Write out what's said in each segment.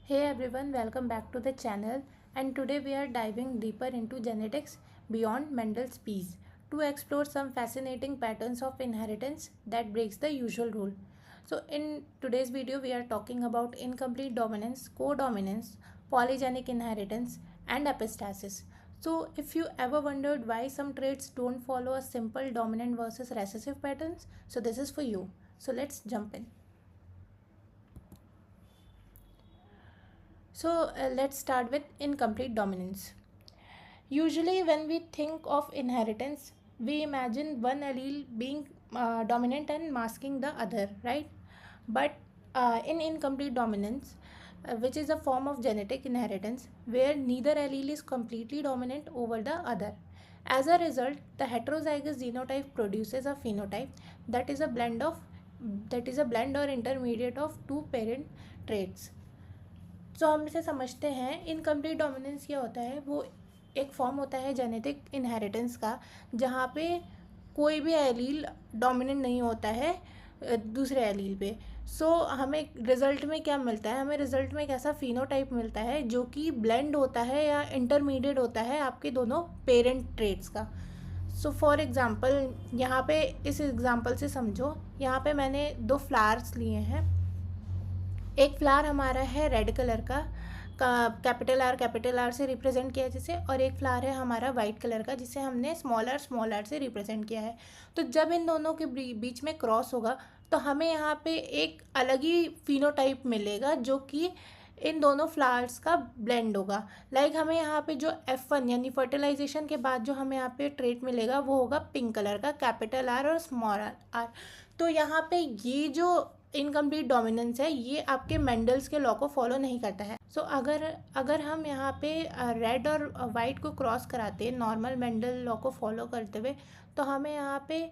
Hey everyone, welcome back to the channel, and today we are diving deeper into genetics beyond Mendel's species to explore some fascinating patterns of inheritance that breaks the usual rule. So in today's video we are talking about incomplete dominance, codominance, polygenic inheritance and epistasis. So if you ever wondered why some traits don't follow a simple dominant versus recessive patterns, so this is for you. So let's jump in. Let's start with incomplete dominance. Usually, when we think of inheritance, we imagine one allele being dominant and masking the other, right? But in incomplete dominance, which is a form of genetic inheritance where neither allele is completely dominant over the other. As a result, the heterozygous genotype produces a phenotype that is a blend or intermediate of two parent traits. तो हम इसे समझते हैं incomplete dominance क्या होता है। वो एक फॉर्म होता है जेनेटिक इनहेरिटेंस का जहाँ पे कोई भी एलील डोमिनेंट नहीं होता है दूसरे एलील पे। हमें रिज़ल्ट में क्या मिलता है, हमें रिज़ल्ट में एक ऐसा फिनोटाइप मिलता है जो कि ब्लेंड होता है या इंटरमीडिएट होता है आपके दोनों पेरेंट ट्रेट्स का। फॉर एग्ज़ाम्पल यहाँ पे इस एग्ज़ाम्पल से समझो, यहाँ पे मैंने दो फ्लावर्स लिए हैं। एक फ्लावर हमारा है रेड कलर का कैपिटल आर से रिप्रेजेंट किया है जिसे, और एक फ्लावर है हमारा वाइट कलर का जिसे हमने स्मॉल आर से रिप्रेजेंट किया है। तो जब इन दोनों के बीच में क्रॉस होगा तो हमें यहाँ पे एक अलग ही फिनोटाइप मिलेगा जो कि इन दोनों फ्लावर्स का ब्लेंड होगा। हमें यहाँ पे जो F1 यानी फर्टिलाइजेशन के बाद जो हमें यहाँ पे ट्रेट मिलेगा वो होगा पिंक कलर का कैपिटल आर और स्मॉल आर। तो यहाँ पे ये जो इनकम्प्लीट डोमिनेंस है ये आपके मेंडल्स के लॉ को फॉलो नहीं करता है। अगर हम यहाँ पे रेड और वाइट को क्रॉस कराते हैं नॉर्मल मेंडल लॉ को फॉलो करते हुए, तो हमें यहाँ पे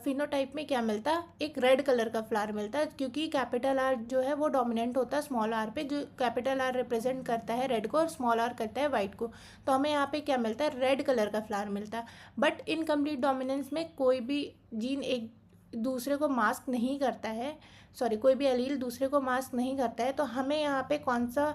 फिनोटाइप में क्या मिलता है, एक रेड कलर का फ्लावर मिलता है क्योंकि कैपिटल आर जो है वो डोमिनेंट होता है स्मॉल आर पे, जो कैपिटल आर रिप्रेजेंट करता है रेड को और स्मॉल आर करता है वाइट को। तो हमें यहाँ पे क्या मिलता है, रेड कलर का फ्लावर मिलता है। बट इनकम्प्लीट डोमिनेंस में कोई भी जीन एक दूसरे को मास्क नहीं करता है, कोई भी एलील दूसरे को मास्क नहीं करता है। तो हमें यहाँ पे कौन सा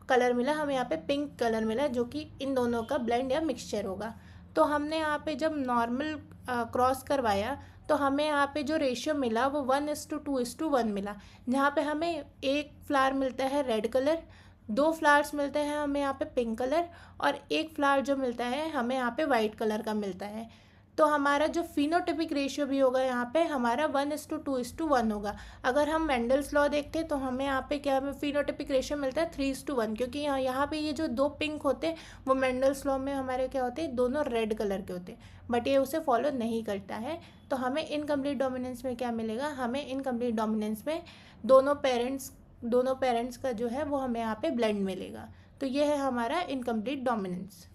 कलर मिला, हमें यहाँ पे पिंक कलर मिला जो कि इन दोनों का ब्लेंड या मिक्सचर होगा। तो हमने यहाँ पे जब नॉर्मल क्रॉस करवाया तो हमें यहाँ पे जो रेशियो मिला वो 1:2:1 मिला, जहाँ पे हमें एक फ्लावर मिलता है रेड कलर, दो फ्लावर्स मिलते हैं हमें यहाँ पे पिंक कलर, और एक फ्लावर जो मिलता है हमें यहाँ पे वाइट कलर का मिलता है। तो हमारा जो फिनोटिपिक रेशियो भी होगा यहाँ पे हमारा 1:2:1 होगा। अगर हम मेंडल्स लॉ देखते तो हमें यहाँ पे क्या फिनोटिपिक रेशियो मिलता है 3:1, क्योंकि यहाँ पे ये जो दो पिंक होते हैं वो मेंडल्स लॉ में हमारे क्या होते हैं, दोनों रेड कलर के होते हैं, बट ये उसे फॉलो नहीं करता है। तो हमें इनकम्प्लीट डोमिनेंस में क्या मिलेगा, हमें इनकम्प्लीट डोमिनेंस में दोनों पेरेंट्स का जो है वो हमें यहाँ पे ब्लेंड मिलेगा। तो ये है हमारा incomplete dominance.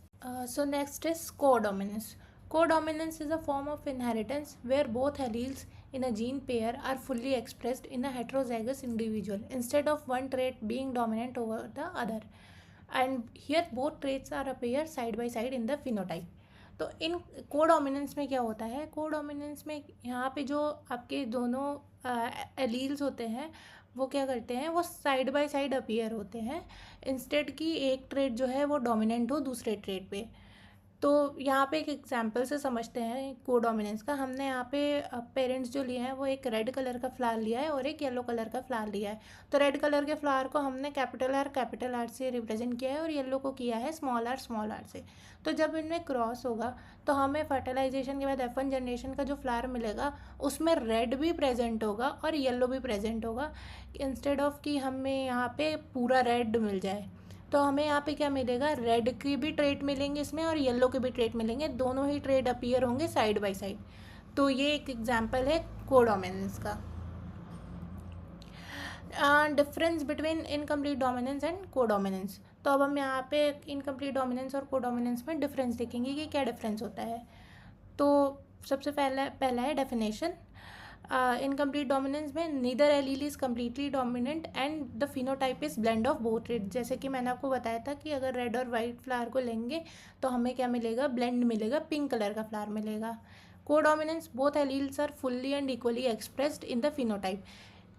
So next is codominance. Codominance is a form of inheritance where both alleles in a gene pair are fully expressed in a heterozygous individual instead of one trait being dominant over the other. And here both traits are appear side by side in the phenotype. तो इन codominance में क्या होता है, codominance में यहाँ पे जो आपके दोनों एलील्स होते हैं वो क्या करते हैं, वो साइड बाय साइड अपीयर होते हैं इंस्टेड कि एक ट्रेट जो है वो डोमिनेंट हो दूसरे ट्रेट पे। तो यहाँ पे एक एग्जांपल से समझते हैं कोडोमिनेंस का। हमने यहाँ पे पेरेंट्स जो लिए हैं वो एक रेड कलर का फ्लावर लिया है और एक येलो कलर का फ्लावर लिया है। तो रेड कलर के फ्लावर को हमने कैपिटल आर से रिप्रेजेंट किया है और येलो को किया है स्मॉल आर से। तो जब इनमें क्रॉस होगा तो हमें फर्टिलाइजेशन के बाद F1 जनरेशन का जो फ्लावर मिलेगा उसमें रेड भी प्रेजेंट होगा और येलो भी प्रेजेंट होगा, इंस्टेड ऑफ कि हमें यहाँ पे पूरा रेड मिल जाए। तो हमें यहाँ पे क्या मिलेगा, रेड की भी ट्रेट मिलेंगे इसमें और येलो के भी ट्रेट मिलेंगे, दोनों ही ट्रेट अपीयर होंगे साइड बाय साइड। तो ये एक एग्जांपल है कोडोमिनेंस का। Difference between incomplete dominance and codominance. तो अब हम यहाँ पे इनकम्प्लीट डोमिनेंस और कोडोमिनेंस में डिफरेंस देखेंगे कि क्या डिफरेंस होता है। तो सबसे पहला है डेफिनेशन। इनकम्प्लीट डोमिनेंस में neither allele is completely dominant and the phenotype is blend of both trait. जैसे कि मैंने आपको बताया था कि अगर रेड और वाइट फ्लावर को लेंगे तो हमें क्या मिलेगा, ब्लेंड मिलेगा, पिंक कलर का फ्लावर मिलेगा। Codominance both alleles are fully and equally expressed in the phenotype.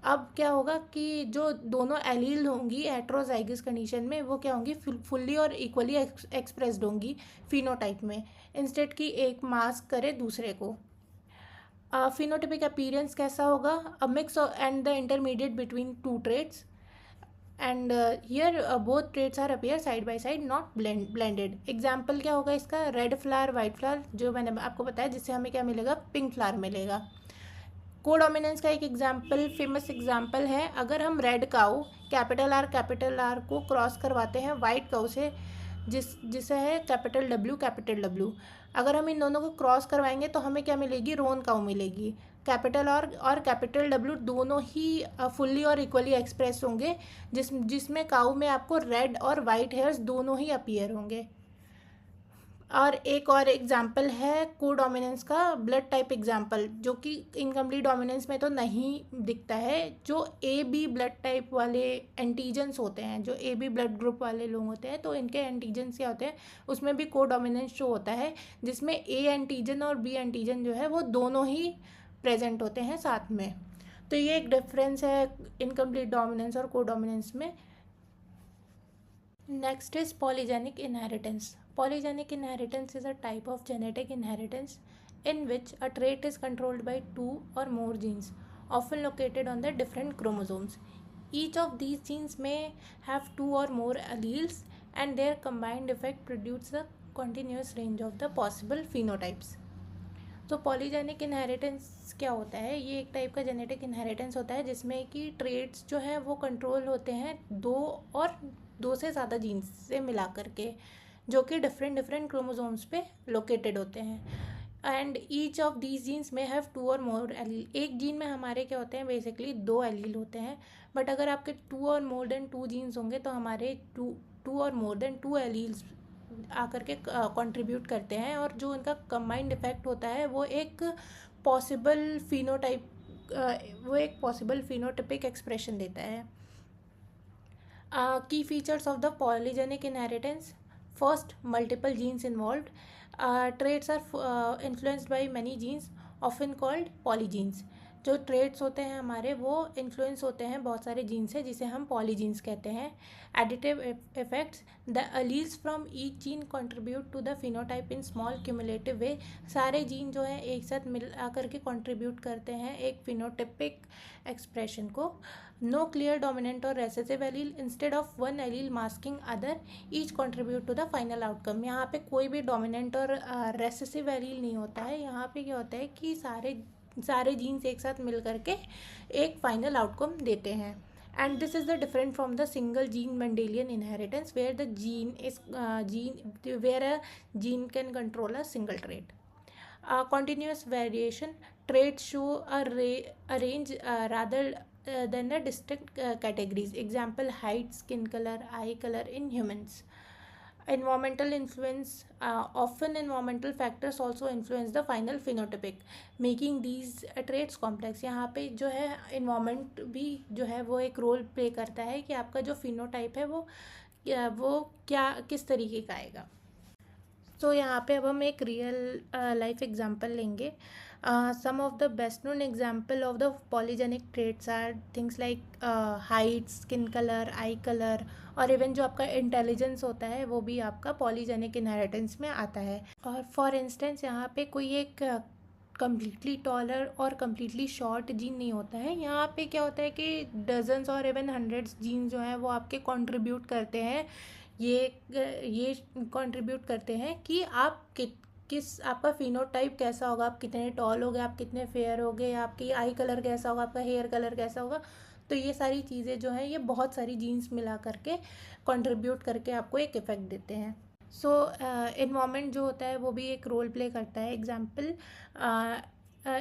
अब क्या होगा कि जो दोनों एलील होंगी हेट्रोजाइगस कंडीशन में, वो क्या होंगी, फुल्ली और इक्वली एक्सप्रेस्ड होंगी फिनोटाइप में, इंस्टेड कि एक मास्क करे दूसरे को। फिनोटिपिक अपीयरेंस कैसा होगा, a mix and the intermediate between two traits, and here both traits are appear side by side, not blended. Example क्या होगा इसका, रेड फ्लावर वाइट फ्लावर, जो मैंने आपको बताया, जिससे हमें क्या मिलेगा, पिंक फ्लावर मिलेगा। कोडोमिनेंस का एक एग्जाम्पल, फेमस एग्जाम्पल है, अगर हम रेड काऊ कैपिटल आर को क्रॉस करवाते हैं वाइट काऊ से, जिसे है कैपिटल डब्ल्यू, अगर हम इन दोनों को क्रॉस करवाएंगे तो हमें क्या मिलेगी, रोन काऊ मिलेगी। कैपिटल और कैपिटल डब्ल्यू दोनों ही फुल्ली और इक्वली एक्सप्रेस होंगे, जिसमें काऊ में आपको रेड और वाइट हेयर्स दोनों ही अपीयर होंगे। और एक और एग्जाम्पल है कोडोमिनेंस का, ब्लड टाइप एग्जाम्पल, जो कि इनकम्प्लीट डोमिनेंस में तो नहीं दिखता है। जो ए बी ब्लड टाइप वाले एंटीजन्स होते हैं, जो ए बी ब्लड ग्रुप वाले लोग होते हैं, तो इनके एंटीजन्स क्या होते हैं, उसमें भी कोडोमिनेंस शो होता है, जिसमें ए एंटीजन और बी एंटीजन जो है वो दोनों ही प्रेजेंट होते हैं साथ में। तो ये एक डिफरेंस है इनकम्प्लीट डोमिनेंस और कोडोमिनेंस में। Next is polygenic inheritance. Polygenic inheritance is a type of genetic inheritance in which a trait is controlled by two or more genes, often located on the different chromosomes. Each of these genes may have two or more alleles, and their combined effect produces a continuous range of the possible phenotypes. तो polygenic inheritance क्या होता है, ये एक type का genetic inheritance होता है जिसमें कि ट्रेट्स जो है वो कंट्रोल होते हैं दो से ज़्यादा जीन्स से मिला करके, जो कि डिफरेंट क्रोमोसोम्स पे लोकेटेड होते हैं। And each of these genes में हैव टू और मोर एलील। एक जीन में हमारे क्या होते हैं, बेसिकली दो एलील होते हैं, बट अगर आपके टू और मोर देन टू जीन्स होंगे तो हमारे टू और मोर देन टू एलील्स आकर के कंट्रीब्यूट करते हैं, और जो उनका कंबाइंड इफेक्ट होता है वो एक पॉसिबल फिनोटिपिक एक्सप्रेशन देता है। Key features of the polygenic inheritance. First, multiple genes involved. Traits are influenced by many genes, often called polygenes. जो ट्रेड्स होते हैं हमारे वो इन्फ्लुएंस होते हैं बहुत सारे जीन से, जिसे हम पॉलीजीन्स कहते हैं। Additive effects, the alleles from each gene contribute to the phenotype in small cumulative way. सारे जीन जो है एक साथ मिल आकर के कंट्रीब्यूट करते हैं एक फिनोटिपिक एक्सप्रेशन को। नो क्लियर डोमिनेंट और recessive allele, instead of one allele masking other, each contribute to the final outcome. यहाँ पे कोई भी डोमिनेंट और रेसेसिव एलील नहीं होता है, यहाँ पे क्या होता है कि सारे जीन्स एक साथ मिल करके एक फाइनल आउटकम देते हैं। And this is the different from the single gene Mendelian inheritance where the gene can control a single trait. Continuous variation, traits show a range rather than the distinct categories. Example, height, skin color, eye color in humans. Environmental influence, often environmental factors also influence the final phenotypic, making these traits complex. यहाँ पे जो है environment भी जो है वो एक role play करता है कि आपका जो फिनोटाइप है वो क्या किस तरीके का आएगा। तो यहाँ पे अब हम एक रियल लाइफ एग्जांपल लेंगे। Some of the best known example of the polygenic traits are things like height, skin colour, eye colour, और इवन जो आपका इंटेलिजेंस होता है वो भी आपका पॉलीजेनिक इनहेरिटेंस में आता है। और फॉर इंस्टेंस यहाँ पे कोई एक कम्प्लीटली टॉलर और कम्प्लीटली शॉर्ट जीन नहीं होता है। यहाँ पे क्या होता है कि डजन्स और इवन हंड्रेड्स जीन जो हैं वो आपके कंट्रीब्यूट करते हैं, ये कंट्रीब्यूट करते हैं कि आप किस आपका फिनोटाइप कैसा होगा, आप कितने टॉल होगे, आप कितने फेयर होगे, आपकी आई कलर कैसा होगा, आपका हेयर कलर कैसा होगा। तो ये सारी चीज़ें जो हैं ये बहुत सारी जीन्स मिला करके कंट्रीब्यूट करके आपको एक इफ़ेक्ट देते हैं। सो इन्वामेंट जो होता है वो भी एक रोल प्ले करता है। Example,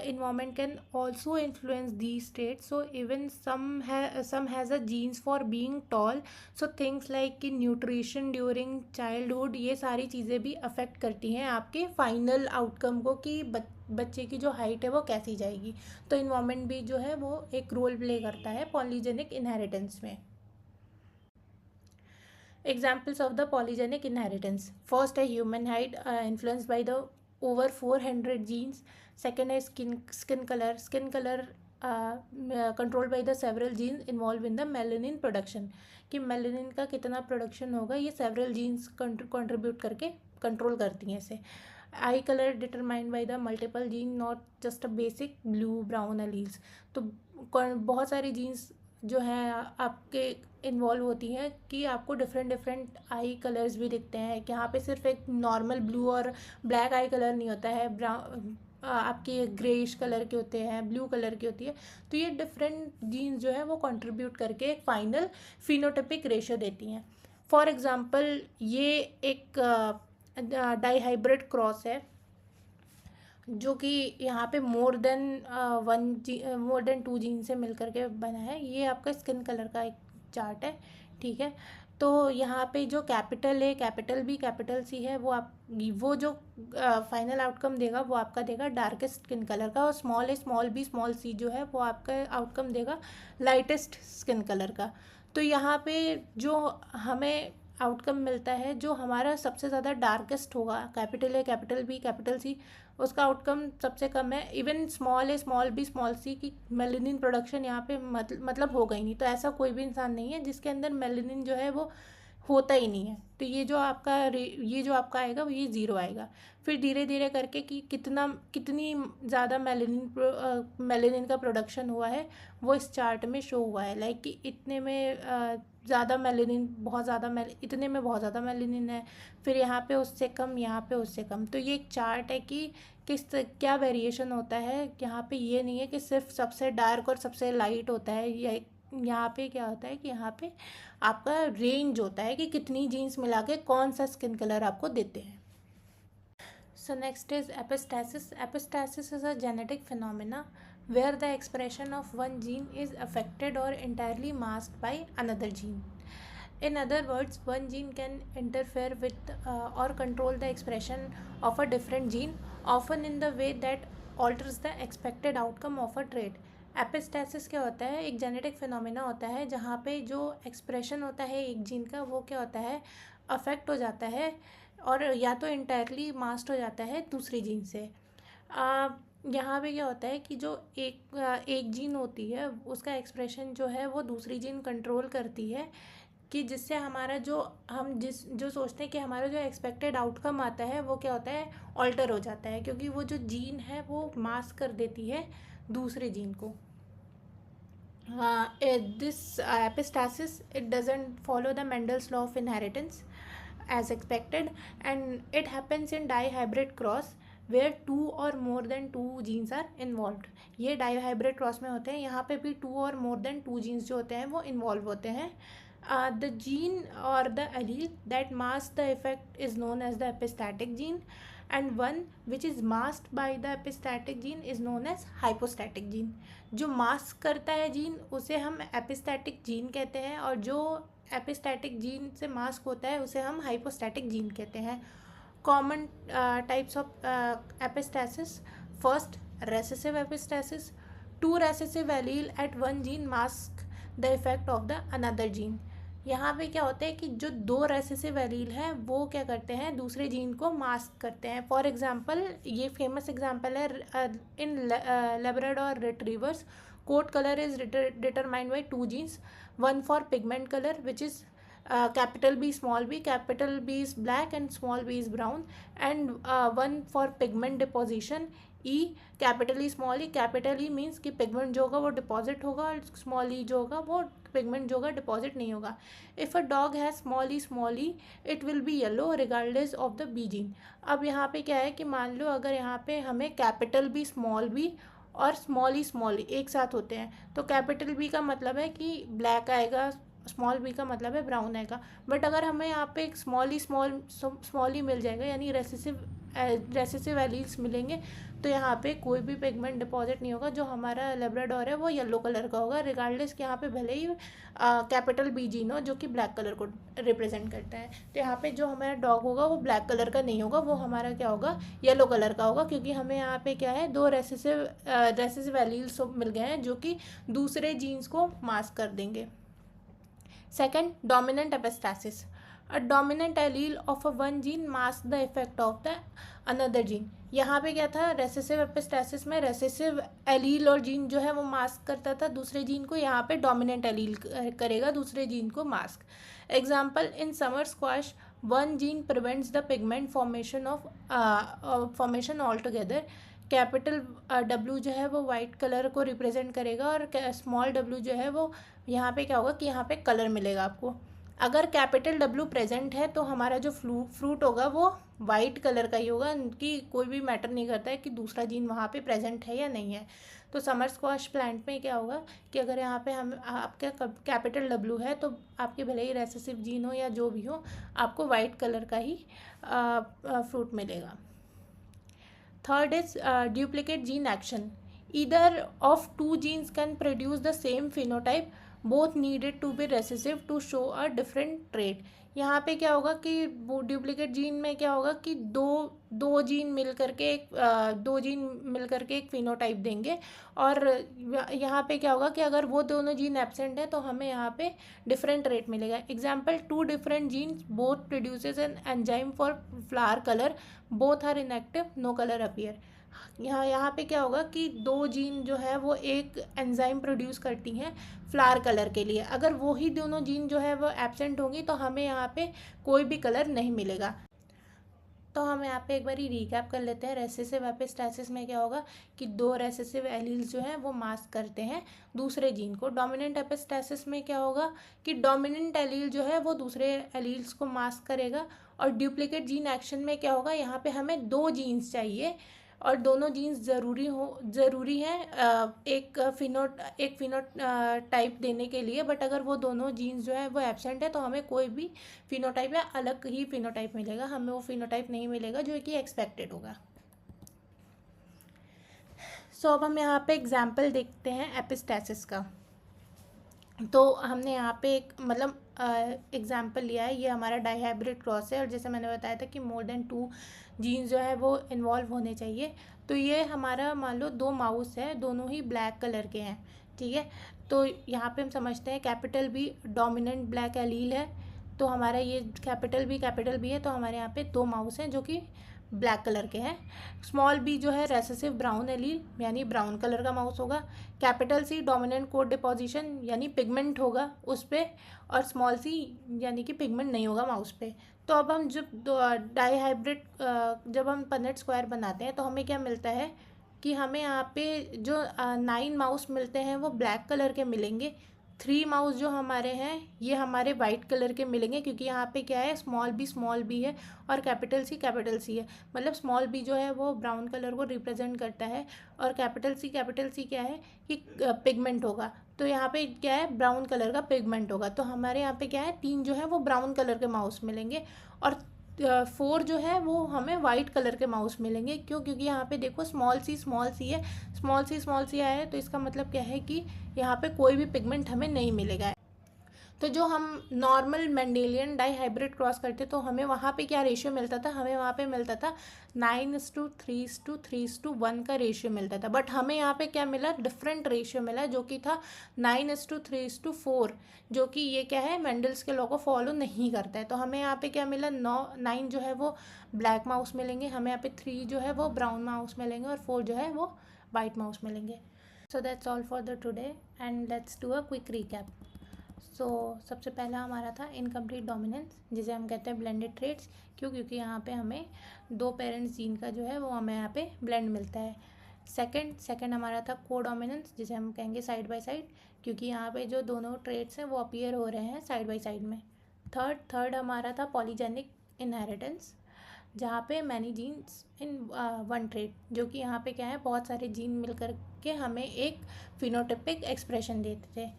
environment can also influence these traits, so even some has a genes for being tall, so things like कि nutrition during childhood, ये सारी चीज़ें भी अफेक्ट करती हैं आपके फाइनल आउटकम को कि बच्चे की जो हाइट है वो कैसी जाएगी। तो इन्वायरमेंट भी जो है वो एक रोल प्ले करता है पॉलीजेनिक इनहेरिटेंस में। Examples of the polygenic inheritance. First, a human height influenced by the over 400 genes. Second is skin color. Skin color controlled by the several jeans involve in the melanin production, कि melanin का कितना production होगा ये several jeans contribute करके control करती हैं इसे। आई colour determined by the multiple gene, not just a basic blue brown alleles. तो बहुत सारी जीन्स जो है आपके इन्वॉल्व होती हैं कि आपको डिफरेंट डिफरेंट आई कलर्स भी दिखते हैं, कि यहाँ पे सिर्फ एक नॉर्मल ब्लू और ब्लैक आई कलर नहीं होता है, ब्राउन आपके ग्रेइश कलर के होते हैं, ब्लू कलर की होती है। तो ये डिफरेंट जीन्स जो है वो कंट्रीब्यूट करके एक फाइनल फिनोटाइपिक रेशियो देती हैं। फॉर एग्जांपल ये एक डाईहाइब्रिड क्रॉस है जो कि यहाँ पे मोर देन 2 जीन से मिलकर के बना है। ये आपका स्किन कलर का एक चार्ट है, ठीक है। तो यहाँ पे जो capital A, capital B, capital C है वो जो फाइनल आउटकम देगा वो आपका देगा डार्केस्ट स्किन कलर का, और small a, small b, small सी जो है वो आपका आउटकम देगा लाइटेस्ट स्किन कलर का। तो यहाँ पे जो हमें आउटकम मिलता है, जो हमारा सबसे ज़्यादा डार्केस्ट होगा, capital A, capital B, capital C, उसका आउटकम सबसे कम है। Even small a, small b, small c की मेलानिन प्रोडक्शन यहाँ पे मतलब होगा ही नहीं। तो ऐसा कोई भी इंसान नहीं है जिसके अंदर मेलानिन जो है वो होता ही नहीं है। तो ये जो आपका आएगा वो ये 0 आएगा। फिर धीरे धीरे करके कि कितनी ज़्यादा मेलानिन का प्रोडक्शन हुआ है वो इस चार्ट में शो हुआ है। लाइक कि इतने में ज़्यादा मेलानिन, इतने में बहुत ज़्यादा मेलानिन है, फिर यहाँ पे उससे कम, यहाँ पे उससे कम। तो ये एक चार्ट है कि क्या वेरिएशन होता है। यहाँ पे ये नहीं है कि सिर्फ सबसे डार्क और सबसे लाइट होता है, यहाँ पे क्या होता है कि यहाँ पे आपका रेंज होता है कि कितनी जीन्स मिला के कौन सा स्किन कलर आपको देते हैं। So next is epistasis. Epistasis is a genetic phenomena where the expression of one gene is affected or entirely masked by another gene. In other words, one gene can interfere with or control the expression of a different gene, often in the way that alters the expected outcome of a trait. एपिस्टैसिस क्या होता है? एक genetic phenomena होता है जहाँ पे जो expression होता है एक जीन का वो क्या होता है, अफेक्ट हो जाता है और या तो इंटायरली मास्क हो जाता है दूसरी जीन से। यहाँ पे क्या होता है कि जो एक जीन होती है उसका एक्सप्रेशन जो है वो दूसरी जीन कंट्रोल करती है, कि जिससे हमारा जो सोचते हैं कि हमारा जो एक्सपेक्टेड आउटकम आता है वो क्या होता है, ऑल्टर हो जाता है, क्योंकि वो जो जीन है वो मास्क कर देती है दूसरे जीन को। This epistasis, it doesn't follow the Mendel's law of inheritance as expected, and it happens in dihybrid cross where 2 or more than 2 genes are involved. ये dihybrid cross में होते हैं, यहाँ पे भी 2 or more than 2 genes जो होते हैं वो involve होते हैं। The gene or the allele that masks the effect is known as the epistatic gene, and one which is masked by the epistatic gene is known as hypostatic gene. जो mask करता है gene उसे हम epistatic gene कहते हैं, और जो epistatic gene से मास्क होता है उसे हम हाइपोस्टैटिक जीन कहते हैं। Common types of epistasis: first, recessive epistasis, 2 recessive allele at 1 gene mask the effect of the another gene. यहाँ पे क्या होता है कि जो 2 रेसेसिव एलील हैं वो क्या करते हैं, दूसरे जीन को मास्क करते हैं। फॉर एग्जांपल, ये फेमस एग्जांपल है in Labrador retrievers, coat colour is determined by 2 genes, one for pigment color which is capital B, small b, capital B is black and small b is brown, and one for pigment deposition, E, capital E, small e. capital E means कि pigment जो होगा वो deposit होगा, और small e जो होगा वो pigment जो होगा deposit नहीं होगा। If a dog has small e, it will be yellow regardless of the B gene. अब यहाँ पे क्या है कि मान लो अगर यहाँ पे हमें capital B, small b और स्मॉल ई एक साथ होते हैं, तो कैपिटल बी का मतलब है कि ब्लैक आएगा, स्मॉल बी का मतलब है ब्राउन आएगा। बट अगर हमें यहाँ पे एक स्मॉल ई मिल जाएगा, यानी रेसेसिव एलील्स मिलेंगे, तो यहाँ पे कोई भी पिगमेंट डिपॉजिट नहीं होगा। जो हमारा लैब्राडोर है वो येलो कलर का होगा, रिगार्डलेस कि यहाँ पे भले ही कैपिटल बी जीन हो जो कि ब्लैक कलर को रिप्रेजेंट करता है। तो यहाँ पे जो हमारा डॉग होगा वो ब्लैक कलर का नहीं होगा, वो हमारा क्या होगा, येलो कलर का होगा, क्योंकि हमें यहाँ पे क्या है, 2 रेसेसिव एलील्स मिल गए हैं जो कि दूसरे जीन्स को मास्क कर देंगे। Second, dominant epistasis. A dominant allele of a one gene mask the effect of the another gene. यहाँ पे क्या था, रेसेसिव एपिस्टैसिस में रेसेसिव एलील और जीन जो है वो मास्क करता था दूसरे जीन को, यहाँ पे डोमिनेंट एलील करेगा दूसरे जीन को mask. Example, in summer squash one gene prevents the pigment formation all together. Capital W जो है वो वाइट कलर को रिप्रेजेंट करेगा और स्मॉल डब्ल्यू जो है वो यहाँ पे क्या होगा कि यहाँ पे कलर मिलेगा आपको। अगर कैपिटल डब्ल्यू प्रेजेंट है तो हमारा जो फ्रूट होगा वो वाइट कलर का ही होगा, कि कोई भी मैटर नहीं करता है कि दूसरा जीन वहाँ पे प्रेजेंट है या नहीं है। तो समर स्क्वाश प्लांट में क्या होगा कि अगर यहाँ पे हम आपका कैपिटल डब्ल्यू है तो आपके भले ही रेसेसिव जीन हो या जो भी हो, आपको वाइट कलर का ही फ्रूट मिलेगा। Third is duplicate gene action. Either of two genes can produce the same phenotype. Both needed to be recessive to show a different trait. यहाँ पे क्या होगा कि वो डुप्लीकेट जीन में क्या होगा कि दो जीन मिल करके एक फिनोटाइप देंगे, और यहाँ पे क्या होगा कि अगर वो दोनों जीन एब्सेंट है तो हमें यहाँ पे डिफरेंट ट्रेट मिलेगा। Example, two different genes both produces an enzyme for flower colour, both are inactive, no colour appear. यहाँ पे क्या होगा कि दो जीन जो है वो एक एंजाइम प्रोड्यूस करती हैं फ्लावर कलर के लिए, अगर वो ही दोनों जीन जो है वो एब्सेंट होंगी तो हमें यहाँ पे कोई भी कलर नहीं मिलेगा। तो हम यहाँ पे एक बार रिकैप कर लेते हैं। रेसेसिव एपिस्टैसिस में क्या होगा कि दो रेसेसिव एलील्स जो हैं वो मास्क करते हैं दूसरे जीन को। डोमिनेंट एपिस्टैसिस में क्या होगा कि डोमिनेंट एलील जो है वो दूसरे एलील्स को मास्क करेगा। और डुप्लीकेट जीन एक्शन में क्या होगा, यहाँ पे हमें दो जीन्स चाहिए और दोनों जीन्स ज़रूरी हैं एक फिनो टाइप देने के लिए, बट अगर वो दोनों जीन्स जो है वो एब्सेंट है तो हमें कोई भी फिनोटाइप या अलग ही फिनोटाइप मिलेगा, हमें वो फिनोटाइप नहीं मिलेगा जो कि एक्सपेक्टेड होगा। सो अब हम यहाँ पे एग्जाम्पल देखते हैं एपिस्टैसिस का। तो हमने यहाँ पे एक मतलब एग्जाम्पल लिया है, ये हमारा डाईहाइब्रिड क्रॉस है और जैसे मैंने बताया था कि मोर देन 2 जीन्स जो है वो इन्वॉल्व होने चाहिए। तो ये हमारा मान लो 2 माउस है, दोनों ही ब्लैक कलर के हैं, ठीक है। तो यहाँ पे हम समझते हैं capital B dominant black allele है, तो हमारा ये कैपिटल बी है, तो हमारे यहाँ पे 2 माउस हैं जो कि ब्लैक कलर के हैं। स्मॉल बी जो है रेसेसिव ब्राउन एलील यानी ब्राउन कलर का माउस होगा। Capital C dominant code deposition यानी पिगमेंट होगा उस पर, और स्मॉल सी यानी कि पिगमेंट नहीं होगा माउस पे। तो अब हम जब डाईहाइब्रिड जब हम पनेट स्क्वायर बनाते हैं तो हमें क्या मिलता है कि हमें यहाँ पे जो 9 माउस मिलते हैं वो ब्लैक कलर के मिलेंगे। 3 माउस जो हमारे हैं ये हमारे वाइट कलर के मिलेंगे, क्योंकि यहाँ पे क्या है स्मॉल बी है और कैपिटल सी है। मतलब स्मॉल बी जो है वो ब्राउन कलर को रिप्रेजेंट करता है और कैपिटल सी क्या है कि पिगमेंट होगा। तो यहाँ पे क्या है ब्राउन कलर का पिगमेंट होगा, तो हमारे यहाँ पे क्या है 3 जो है वो ब्राउन कलर के माउस मिलेंगे और 4 जो है वो हमें वाइट कलर के माउस मिलेंगे। क्यों? क्योंकि यहाँ पे देखो स्मॉल सी है, स्मॉल सी आया है, तो इसका मतलब क्या है कि यहाँ पे कोई भी पिगमेंट हमें नहीं मिलेगा। तो जो हम नॉर्मल मेंडेलियन डाईहाइब्रिड क्रॉस करते तो हमें वहाँ पे क्या रेशियो मिलता था, हमें वहाँ पे मिलता था 9:3:3:1 का रेशियो मिलता था। बट हमें यहाँ पे क्या मिला, डिफरेंट रेशियो मिला जो कि था 9:3:4, जो कि ये क्या है मेंडल्स के लॉ को फॉलो नहीं करता है। तो हमें यहाँ पे क्या मिला 9 जो है वो ब्लैक माउस मिलेंगे, हमें यहाँ पे 3 जो है वो ब्राउन माउस मिलेंगे और 4 जो है वो वाइट माउस मिलेंगे। So that's all for the today and let's do a quick recap. So सबसे पहला हमारा था इनकम्प्लीट डोमिनेंस, जिसे हम कहते हैं ब्लेंडेड ट्रेड्स। क्यों? क्योंकि यहाँ पे हमें 2 पेरेंट्स जीन का जो है वो हमें यहाँ पे ब्लेंड मिलता है। सेकंड हमारा था को डोमिनेंस, जिसे हम कहेंगे साइड बाय साइड, क्योंकि यहाँ पे जो दोनों ट्रेड्स हैं वो अपीयर हो रहे हैं साइड बाय साइड में। थर्ड हमारा था पॉलीजेनिक इनहेरिटेंस, जहाँ पे many genes in one trait, जो कि यहाँ पे क्या है बहुत सारे जीन मिल कर के हमें एक फिनोटिपिक एक्सप्रेशन देते थे।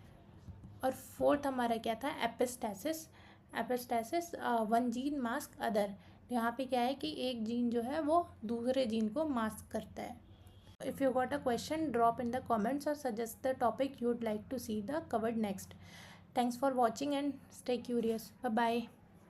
और फोर्थ हमारा क्या था एपिस्टैसिस वन जीन मास्क अदर, यहाँ पे क्या है कि एक जीन जो है वो दूसरे जीन को मास्क करता है। If you got a question drop in the comments और suggest the topic you would like to see the covered next. Thanks for watching and stay curious. Bye bye.